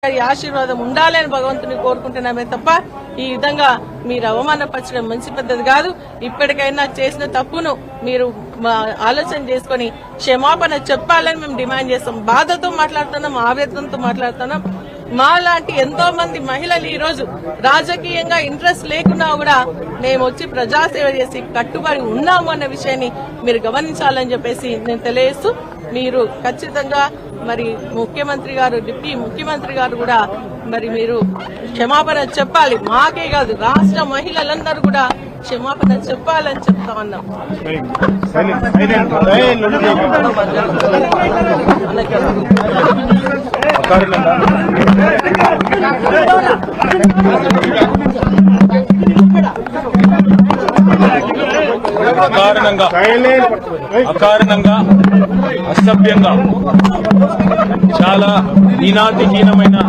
ఆశీర్వాదం ఉండాలని భగవంతుని కోరుకుంటున్నామే తప్ప ఈ విధంగా మీరు అవమానపరచడం మంచి పద్ధతి కాదు. ఇప్పటికైనా చేసిన తప్పును మీరు ఆలోచన చేసుకుని క్షమాపణ చెప్పాలని మేము డిమాండ్ చేస్తాం. బాధతో మాట్లాడుతున్నాం, ఆవేదనతో మాట్లాడుతున్నాం. మాలాంటి ఎంతో మంది మహిళలు ఈ రోజు రాజకీయంగా ఇంట్రెస్ట్ లేకున్నా కూడా మేము వచ్చి ప్రజాసేవ చేసి కట్టుబడి ఉన్నాము అన్న విషయాన్ని మీరు గమనించాలని చెప్పేసి నేను తెలియజేస్తూ, మీరు ఖచ్చితంగా మరి ముఖ్యమంత్రి గారు, డిప్యూటీ ముఖ్యమంత్రి గారు కూడా మరి మీరు క్షమాపణ చెప్పాలి. మాకే కాదు, రాష్ట్ర మహిళలందరూ కూడా క్షమాపణ చెప్పాలని చెప్తా ఉన్నాం. అకారణంగా అసభ్యంగా చాలా ఈనాటిహీనమైన